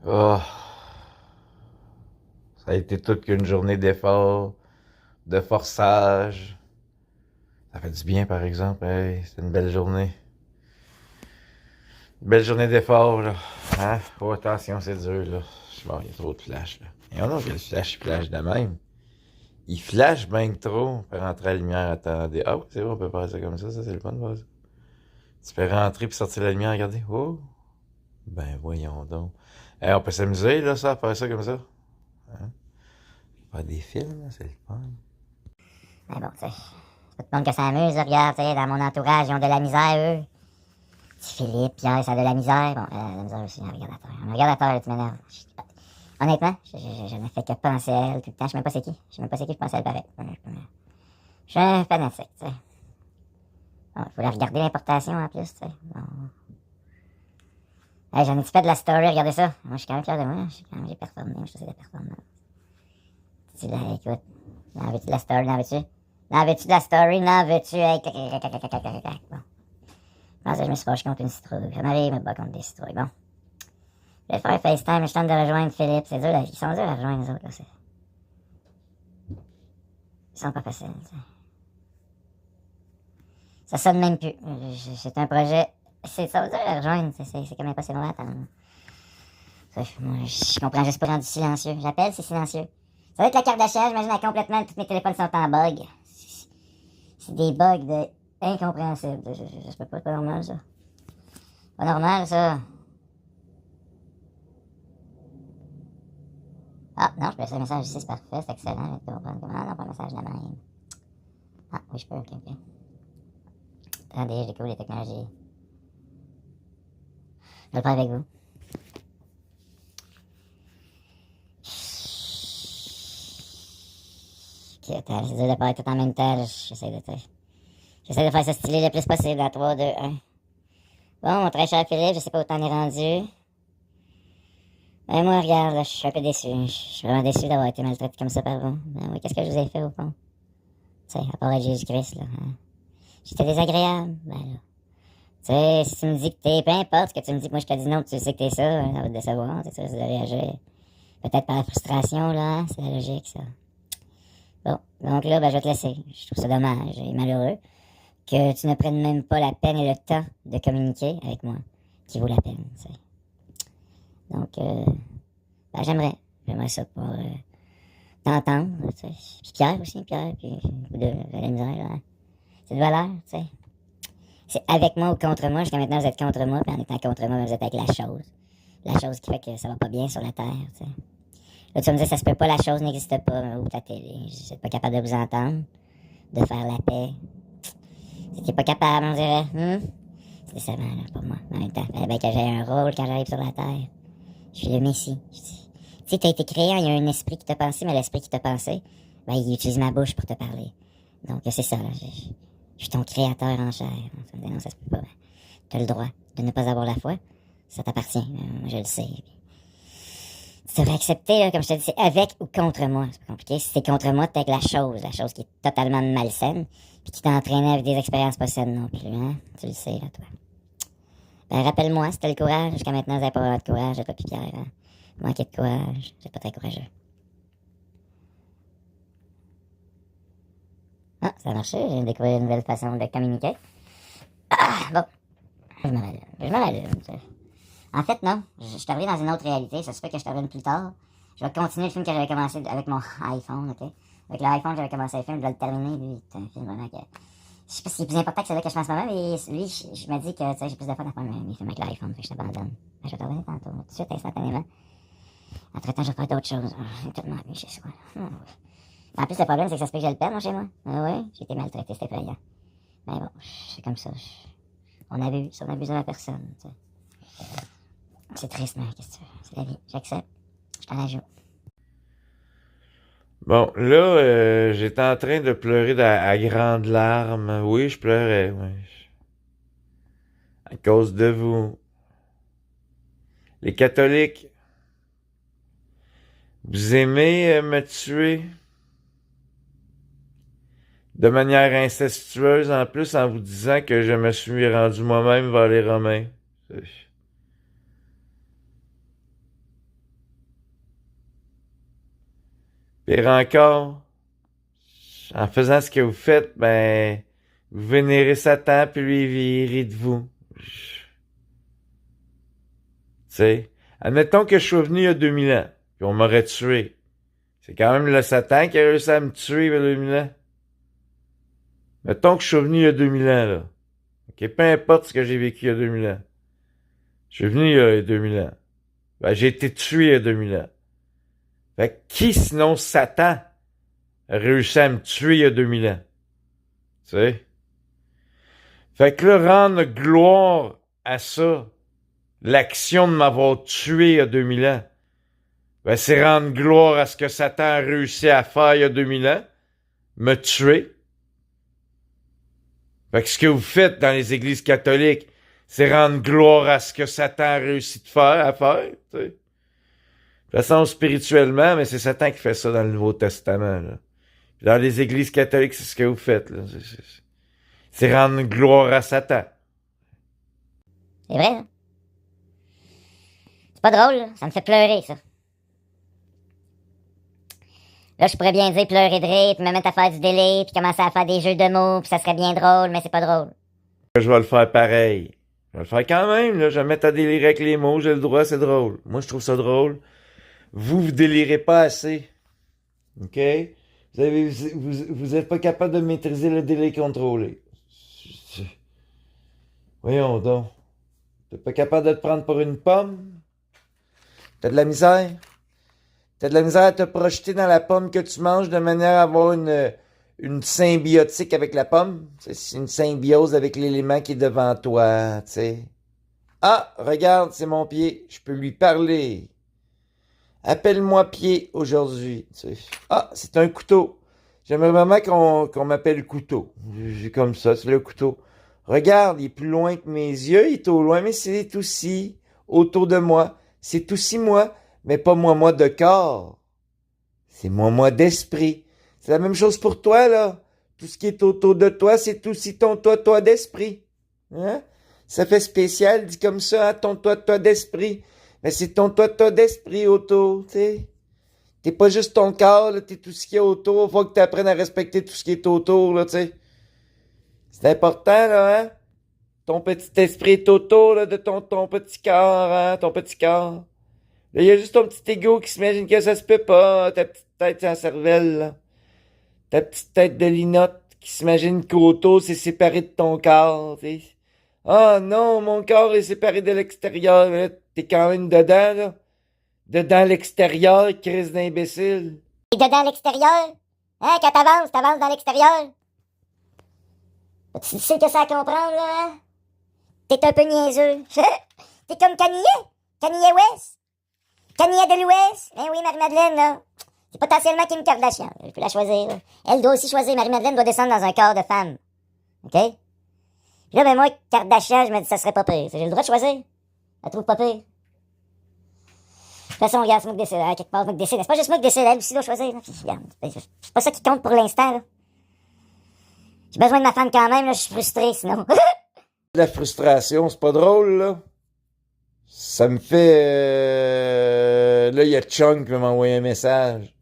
Oh, ça a été toute qu'une journée d'effort, de forçage. Ça fait du bien, par exemple. Hey, c'est une belle journée. Une belle journée d'effort, là. Hein? Oh, attention, c'est dur, là. Bon, il y a trop de flash, là. Et on a que le flash, il flash de même. Il flash bien trop. Pour rentrer la lumière, attendez. Ah oui, c'est vrai, on peut faire ça comme ça c'est le fun de faire ça. Tu peux rentrer puis sortir la lumière, regardez. Oh! Ben voyons donc. Hey, on peut s'amuser, là, ça, à faire ça comme ça. Hein? Faire des films, là, c'est le fun. Mais bon, tu sais, c'est tout le monde que ça amuse, là, regarde, tu sais, dans mon entourage, ils ont de la misère, eux. Petit Philippe, Pierre, ça a de la misère. Bon, la misère aussi, un regardateur. Un regardateur, là, tu m'énerves. Honnêtement, je ne fais que penser à elle tout le temps. Je sais même pas c'est qui. Je sais même pas c'est qui, je pense à elle pareil. Je suis un fanatique, tu sais. Bon, il faut la regarder l'importation en plus, tu sais. Bon. Hey, j'en ai fait de la story, regardez ça. Moi, je suis quand même fier de moi. J'ai performé, je sais des performances. Tu la, écoute. N'en veux-tu de la story, n'en veux-tu? N'en veux-tu de la story, n'en veux-tu? Hey, bon. Je me suis fâché contre une citrouille. Ça m'arrive, me bat contre des citrouilles. Bon. Je vais faire un FaceTime, je tente de rejoindre Philippe. C'est dur, là. Ils sont durs à rejoindre, les autres, là. Ils sont pas faciles, tu sais. Ça sonne même plus. C'est un projet. C'est ça, dur à rejoindre. C'est comme impossible à attendre. Moi, je comprends juste pas rendu silencieux. J'appelle, c'est silencieux. Ça va être la carte d'achat, j'imagine, complètement. Tous mes téléphones sont en bug. C'est des bugs de incompréhensibles. Je peux pas, c'est pas normal, ça. Pas normal, ça. Ah, non, je peux laisser un message ici, c'est parfait, c'est excellent. Je vais comprendre comment. Non, pas un message de même. Ah, oui, je peux, ok, ok. Attendez, je découvre les technologies. Je vais le faire avec vous. Ok, attends, j'essaie de parler tout en même temps. J'essaie de faire ça stylé le plus possible. À 3, 2, 1. Bon, mon très cher Philippe, je sais pas où t'en es rendu. Ben, moi, regarde, là, je suis un peu déçu. Je suis vraiment déçu d'avoir été maltraité comme ça par vous. Ben oui, qu'est-ce que je vous ai fait, au fond? Tu sais, à part être Jésus-Christ, là. Hein? J'étais désagréable. Ben là. Tu sais, si tu me dis que t'es, peu importe ce que tu me dis, que moi je te dis non, que tu sais que t'es ça, hein, ça va te décevoir, c'est ça, c'est de réagir. Peut-être par la frustration, là, hein, c'est la logique, ça. Bon, donc là, ben, je vais te laisser. Je trouve ça dommage et malheureux que tu ne prennes même pas la peine et le temps de communiquer avec moi, qui vaut la peine, tu sais. Donc, ben, j'aimerais ça pour t'entendre, tu sais. Puis Pierre aussi, Pierre, puis de la misère, là. C'est de valeur, tu sais. C'est avec moi ou contre moi. Jusqu'à maintenant, vous êtes contre moi. Puis en étant contre moi, vous êtes avec la chose. La chose qui fait que ça va pas bien sur la Terre, tu sais. Là, tu vas me dire, ça se peut pas, la chose n'existe pas. Ou ta télé. Je pas capable de vous entendre. De faire la paix. C'était pas capable, on dirait. C'est décevant, là, pour moi. En même temps, fallait bien que j'ai un rôle quand j'arrive sur la Terre. Je suis le Messie. Tu sais, t'as été créé, il y a un esprit qui t'a pensé, mais l'esprit qui t'a pensé, ben, il utilise ma bouche pour te parler. Donc, c'est ça, là. Je suis ton créateur en chair. Non, ça se peut pas. Tu as le droit de ne pas avoir la foi. Ça t'appartient. Moi, je le sais. Tu devrais accepter, là, comme je te dis, c'est avec ou contre moi. C'est pas compliqué. Si c'est contre moi, t'es avec la chose qui est totalement malsaine, puis qui t'a entraîné avec des expériences pas saines non plus, hein. Tu le sais, là, toi. Ben, rappelle-moi, si t'as le courage. Jusqu'à maintenant, vous n'avez pas vraiment de courage, j'ai pas pu Pierre, hein. Manquer de courage. Vous êtes pas très courageux. Ah, ça a marché. J'ai découvert une nouvelle façon de communiquer. Ah, bon. Je me rallume. Je me rallume, tu sais. En fait, non. Je suis arrivé dans une autre réalité. Ça se fait que je t'arrive plus tard. Je vais continuer le film que j'avais commencé avec mon iPhone, ok? Avec l'iPhone, j'avais commencé le film. Je vais le terminer. Lui, c'est un film vraiment que. Je sais pas si c'est plus important que celui que je fais en ce moment, mais lui, je me dis que, tu sais, j'ai plus de fun à faire mes films avec l'iPhone. Fait que je t'abandonne. Ben, je vais te revenir tantôt, tout de suite, instantanément. Entre-temps, je vais faire d'autres choses. J'ai tellement ennuyé chez soi. En plus, le problème, c'est que ça se peut que je le perde, moi, chez moi. Ah ouais, j'ai été maltraité, c'était effrayant. Mais bon, c'est comme ça. On abuse de la personne, tu sais. C'est triste, mais qu'est-ce que tu veux? C'est la vie. J'accepte. Je t'en ajoute. Bon, là, j'étais en train de pleurer à grandes larmes. Oui, je pleurais, oui. À cause de vous. Les catholiques, vous aimez me tuer de manière incestueuse, en plus, en vous disant que je me suis rendu moi-même vers les Romains. Pire encore, en faisant ce que vous faites, ben, vous vénérez Satan puis lui il rit de vous. Tu sais, admettons que je sois venu il y a 2000 ans, puis on m'aurait tué. C'est quand même le Satan qui a réussi à me tuer il y a 2000 ans. Mettons que je suis venu il y a 2000 ans, là. OK, peu importe ce que j'ai vécu il y a 2000 ans. Je suis venu il y a 2000 ans. Ben, j'ai été tué il y a 2000 ans. Fait que qui, sinon Satan, a réussi à me tuer il y a 2000 ans? Tu sais? Fait que là, rendre gloire à ça, l'action de m'avoir tué il y a 2000 ans, ben, c'est rendre gloire à ce que Satan a réussi à faire il y a 2000 ans, me tuer. Fait que ce que vous faites dans les églises catholiques, c'est rendre gloire à ce que Satan a réussi à faire, tu sais. De toute façon, spirituellement, mais c'est Satan qui fait ça dans le Nouveau Testament, là. Puis dans les églises catholiques, c'est ce que vous faites, là. C'est rendre gloire à Satan. C'est vrai, hein? C'est pas drôle, là. Ça me fait pleurer, ça. Là, je pourrais bien dire pleurer de rire, puis me mettre à faire du délai, puis commencer à faire des jeux de mots, puis ça serait bien drôle, mais c'est pas drôle. Je vais le faire pareil. Je vais le faire quand même, là. Je vais me mettre à délirer avec les mots, j'ai le droit, c'est drôle. Moi, je trouve ça drôle. Vous délirez pas assez. OK? Vous êtes pas capable de maîtriser le délai contrôlé. Voyons donc. T'es pas capable de te prendre pour une pomme? T'as de la misère? T'as de la misère à te projeter dans la pomme que tu manges de manière à avoir une symbiotique avec la pomme? C'est une symbiose avec l'élément qui est devant toi, tu sais. Ah, regarde, c'est mon pied. Je peux lui parler. Appelle-moi pied aujourd'hui. Tu sais. Ah, c'est un couteau. J'aimerais vraiment qu'on m'appelle couteau. J'ai comme ça, c'est le couteau. Regarde, il est plus loin que mes yeux, il est au loin, mais c'est aussi autour de moi. C'est aussi moi, mais pas moi de corps. C'est moi d'esprit. C'est la même chose pour toi, là. Tout ce qui est autour de toi, c'est aussi ton toi d'esprit. Hein? Ça fait spécial, dit comme ça, hein, ton toi d'esprit. Mais c'est ton toi d'esprit autour, tu sais. T'es pas juste ton corps, là, t'es tout ce qui est autour. Faut que t'apprennes à respecter tout ce qui est autour, là, tu sais. C'est important, là, hein? Ton petit esprit est autour, là, de ton petit corps, hein, ton petit corps. Là, il y a juste ton petit ego qui s'imagine que ça se peut pas, ta petite tête sans cervelle, là. Ta petite tête de linotte qui s'imagine qu'autour, c'est séparé de ton corps, tu sais. Ah non, mon corps est séparé de l'extérieur, mais là, t'es quand même dedans, là. Dedans l'extérieur, crise d'imbécile. Et dedans l'extérieur? Hein, quand t'avances dans l'extérieur? Tu sais que ça à comprendre, là, hein? T'es un peu niaiseux. T'es comme Kanye West. Kanye de l'Ouest. Eh oui, Marie-Madeleine, là. C'est potentiellement Kim Kardashian. Je peux la choisir, là. Elle doit aussi choisir. Marie-Madeleine doit descendre dans un corps de femme. OK? Puis là, ben moi, Kardashian, je me dis ça serait pas pire. J'ai le droit de choisir. Elle trouve pas pire. De toute façon, regarde, c'est moi qui décide. Hein, quelque part, c'est moi qui décide. C'est pas juste moi qui décide. Elle aussi doit choisir. Puis, regarde, c'est pas ça qui compte pour l'instant, là. J'ai besoin de ma femme quand même, là. Je suis frustré, sinon. La frustration, c'est pas drôle, là. Ça me fait... Là, il y a Chung qui m'a envoyé un message.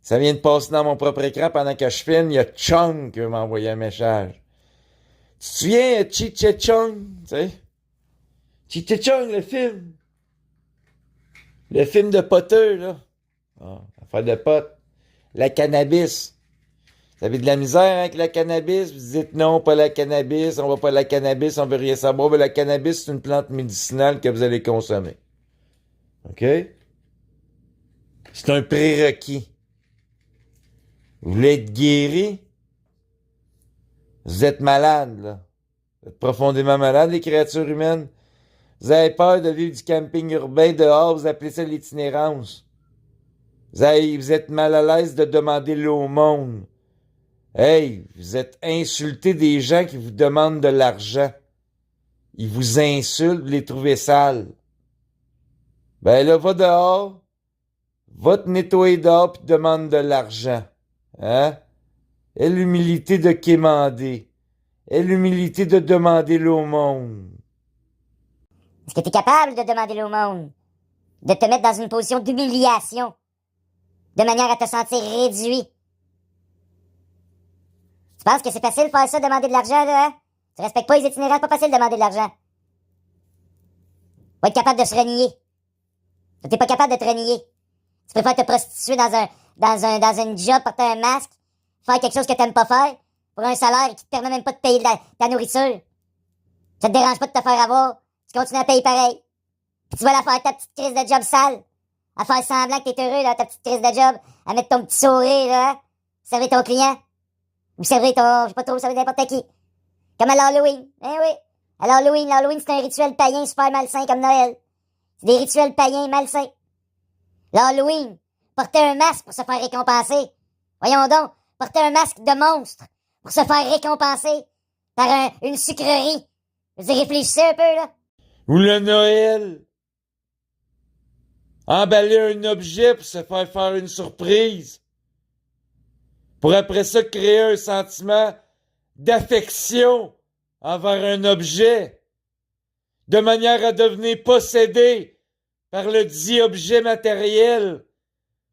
Ça vient de passer dans mon propre écran pendant que je filme. Il y a Chung qui m'a envoyé un message. Tu te souviens, Cheech Chung, tu sais? Cheech Chung, le film. Le film de poteux, là. Ah, affaire de potes. La cannabis. Vous avez de la misère avec la cannabis? Vous dites non, pas la cannabis, on va pas la cannabis, on veut rien savoir. Mais la cannabis, c'est une plante médicinale que vous allez consommer. OK? C'est un prérequis. Vous voulez être guéri? Vous êtes malade, là. Vous êtes profondément malade, les créatures humaines. Vous avez peur de vivre du camping urbain dehors, vous appelez ça l'itinérance. Vous êtes mal à l'aise de demander l'eau au monde. Hey, vous êtes insulté des gens qui vous demandent de l'argent. Ils vous insultent, vous les trouvez sales. Ben là, va dehors, va te nettoyer dehors puis demande de l'argent. Hein? Aie l'humilité de quémander. Aie l'humilité de demander l'eau au monde. Est-ce que t'es capable de demander au monde? De te mettre dans une position d'humiliation? de manière à te sentir réduit. Tu penses que c'est facile de faire ça, demander de l'argent, là, hein? Tu respectes pas les itinérants, c'est pas facile de demander de l'argent. Faut être capable de se renier. T'es pas capable de te renier. Tu préfères te prostituer dans une job, porter un masque, faire quelque chose que t'aimes pas faire, pour un salaire qui te permet même pas de payer ta nourriture. Ça te dérange pas de te faire avoir. Tu continues à payer pareil. Puis tu vas la faire ta petite crise de job sale. À faire semblant que t'es heureux, là, ta petite crise de job. À mettre ton petit sourire, là. Servir ton client. Ou servir ton, je sais pas trop, servir n'importe qui. Comme à l'Halloween. Eh oui. À l'Halloween, c'est un rituel païen super malsain comme Noël. C'est des rituels païens malsains. L'Halloween, porter un masque pour se faire récompenser. Voyons donc, porter un masque de monstre pour se faire récompenser par une sucrerie. Je veux dire, réfléchissez un peu, là. Ou le Noël. Emballer un objet pour se faire une surprise. Pour après ça créer un sentiment d'affection envers un objet. De manière à devenir possédé par le dit objet matériel.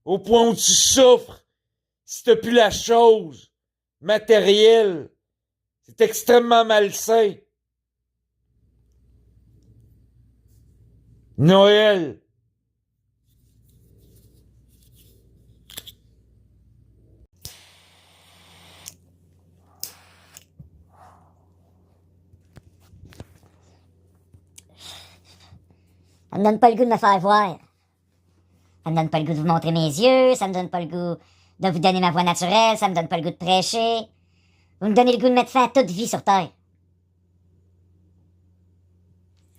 Au point où tu souffres si t'as plus la chose matérielle. C'est extrêmement malsain. Noël. Ça me donne pas le goût de me faire voir. Ça me donne pas le goût de vous montrer mes yeux, ça me donne pas le goût de vous donner ma voix naturelle, ça me donne pas le goût de prêcher. Vous me donnez le goût de mettre fin à toute vie sur Terre.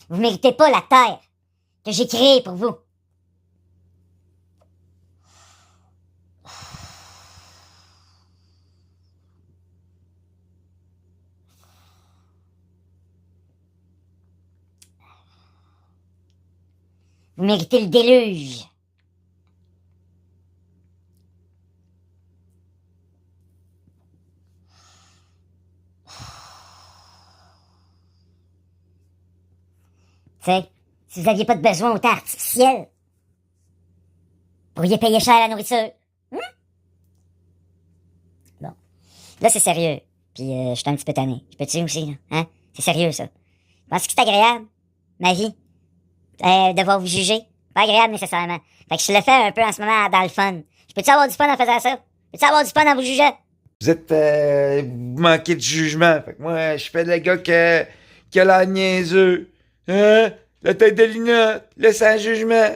Vous méritez pas la Terre que j'ai créée pour vous. Vous méritez le déluge. Tu sais, si vous aviez pas de besoin autant artificiel, vous pourriez payer cher la nourriture. Bon. Là, c'est sérieux. Puis, je suis un petit peu tanné. Je peux-tu aussi, là? Hein? C'est sérieux, ça. Penses que c'est agréable, ma vie? Devoir vous juger? Pas agréable, nécessairement. Fait que je le fais un peu en ce moment dans le fun. Je peux-tu avoir du fun en faisant ça? Peux-tu avoir du fun en vous jugeant? Vous êtes... vous manquez de jugement. Fait que moi, je fais le gars qui a l'air niaiseux. Hein? La tête de linotte. Le sans jugement.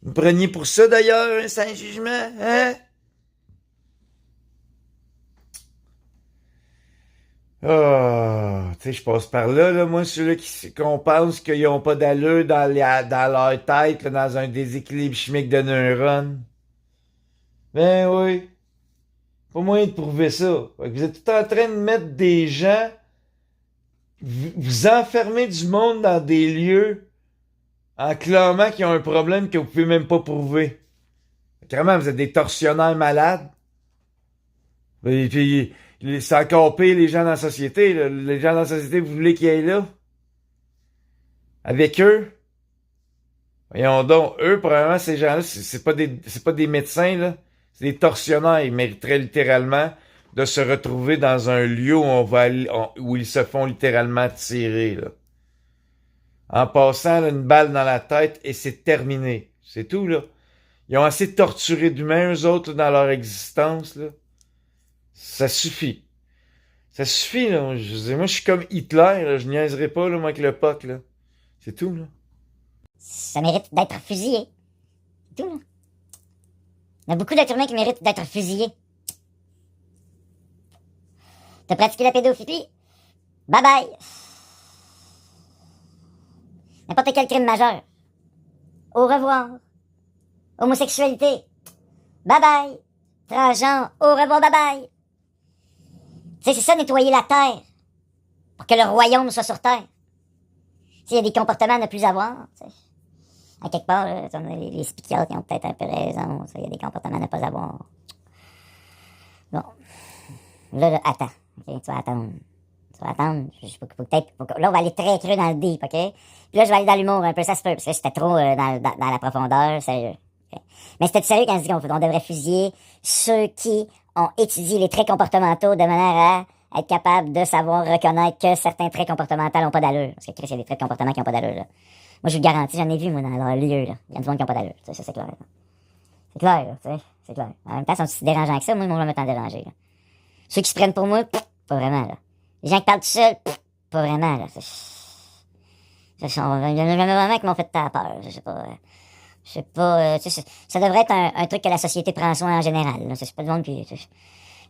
Vous me preniez pour ça, d'ailleurs, un sans jugement, hein? Ah, tu sais, je passe par là, moi, ceux-là qu'on pense qu'ils ont pas d'allure dans leur tête, là, dans un déséquilibre chimique de neurones. Ben oui. Pas moyen de prouver ça. Fait que vous êtes tout en train de mettre des gens, vous enfermer du monde dans des lieux en clamant qu'ils ont un problème que vous pouvez même pas prouver. Carrément, vous êtes des tortionnaires malades. Et puis, c'est encore pire les gens dans la société. Là. Les gens dans la société, vous voulez qu'ils aillent là? Avec eux? Voyons donc, eux, probablement, ces gens-là, c'est pas des médecins, là. C'est des tortionnaires. Ils mériteraient littéralement de se retrouver dans un lieu où où ils se font littéralement tirer, là. En passant là, une balle dans la tête et c'est terminé. C'est tout, là. Ils ont assez torturé d'humains, eux autres, là, dans leur existence, là. Ça suffit. Ça suffit, là. Moi, je suis comme Hitler, là. Je niaiserai pas, là, moi, avec le POC, là. C'est tout, là. Ça mérite d'être fusillé. C'est tout, là. Il y a beaucoup d'êtres humains qui méritent d'être fusillés. T'as pratiqué la pédophilie? Bye bye. N'importe quel crime majeur. Au revoir. Homosexualité. Bye bye. Transgenre. Au revoir, bye bye. Tu sais, c'est ça, nettoyer la terre. Pour que le royaume soit sur terre. S'il y a des comportements à ne plus avoir, tu sais. À quelque part, là, les psychiatres qui ont peut-être un peu raison. Il y a des comportements à ne pas avoir. Bon. Là, attends. Okay, tu vas attendre. Tu faut attendre. Là, on va aller très creux dans le deep, OK? Puis là, je vais aller dans l'humour un peu, ça se peut, parce que là, j'étais trop dans la profondeur, sérieux. OK? Mais c'était sérieux quand je dis qu'on devrait fusiller ceux qui ont étudié les traits comportementaux de manière à être capable de savoir reconnaître que certains traits comportementaux n'ont pas d'allure. Parce que Chris, il y a des traits de comportement qui n'ont pas d'allure, là. Moi, je vous le garantis, j'en ai vu, moi, dans leur lieu, là. Il y a du monde qui n'ont pas d'allure. Ça, c'est clair, là. C'est clair, là, tu sais. C'est clair. En même temps, ils sont aussi dérangeants que ça. Moi, je vais me temps déranger, là. Ceux qui se prennent pour moi, pas vraiment, là. Les gens qui parlent tout seuls, pas vraiment, là. Il y en a vraiment qui m'ont fait ta peur. Je sais pas. Tu sais, ça devrait être un truc que la société prend soin en général, là. C'est pas du monde qui...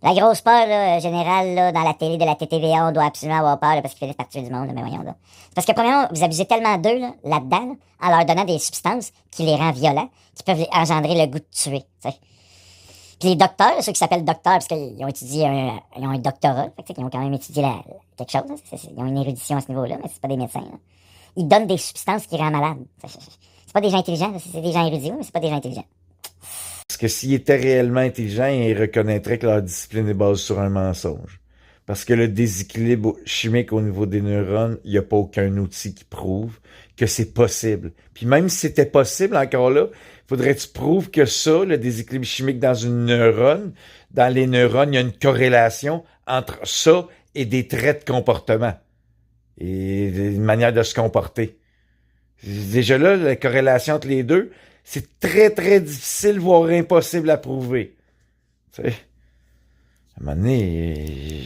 La grosse peur, là, générale, là, dans la télé de la TTVA, on doit absolument avoir peur, là, parce qu'ils finissent par tuer du monde, là, mais voyons, là. C'est parce que, premièrement, vous abusez tellement d'eux, là, là-dedans, là, en leur donnant des substances qui les rendent violents, qui peuvent engendrer le goût de tuer, tu sais. Puis les docteurs, ceux qui s'appellent docteurs, parce qu'ils ont étudié ils ont un doctorat, fait que, ils ont quand même étudié quelque chose, hein, ils ont une érudition à ce niveau-là, mais c'est pas des médecins, là. Ils donnent des substances qui rendent malades. C'est pas des gens intelligents, c'est des gens érudits, mais c'est pas des gens intelligents. Parce que s'ils étaient réellement intelligents, ils reconnaîtraient que leur discipline est basée sur un mensonge. Parce que le déséquilibre chimique au niveau des neurones, il n'y a pas aucun outil qui prouve que c'est possible. Puis même si c'était possible, encore là, faudrait que tu prouves que ça, le déséquilibre chimique dans une neurone, dans les neurones, il y a une corrélation entre ça et des traits de comportement. Et une manière de se comporter. Déjà là, la corrélation entre les deux, c'est très, très difficile, voire impossible à prouver. Tu sais, à un moment donné,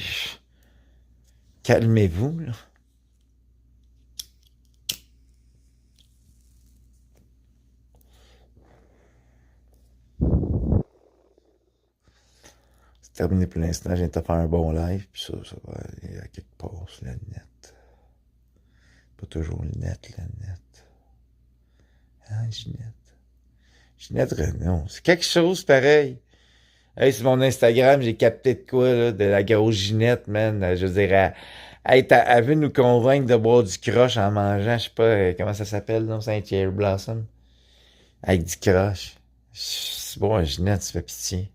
calmez-vous, là. C'est terminé pour l'instant. Je viens de te faire un bon live, puis ça va aller à quelque part sur la net. Pas toujours le net, la net. Ah, Ginette. Ginette Renaud. C'est quelque chose pareil. Hey, sur mon Instagram, j'ai capté de quoi, là, de la grosse Ginette, man. Je veux dire, elle veut nous convaincre de boire du croche en mangeant, je sais pas, comment ça s'appelle, non, c'est un cherry blossom. Avec du croche. C'est bon, Ginette, ça fait pitié.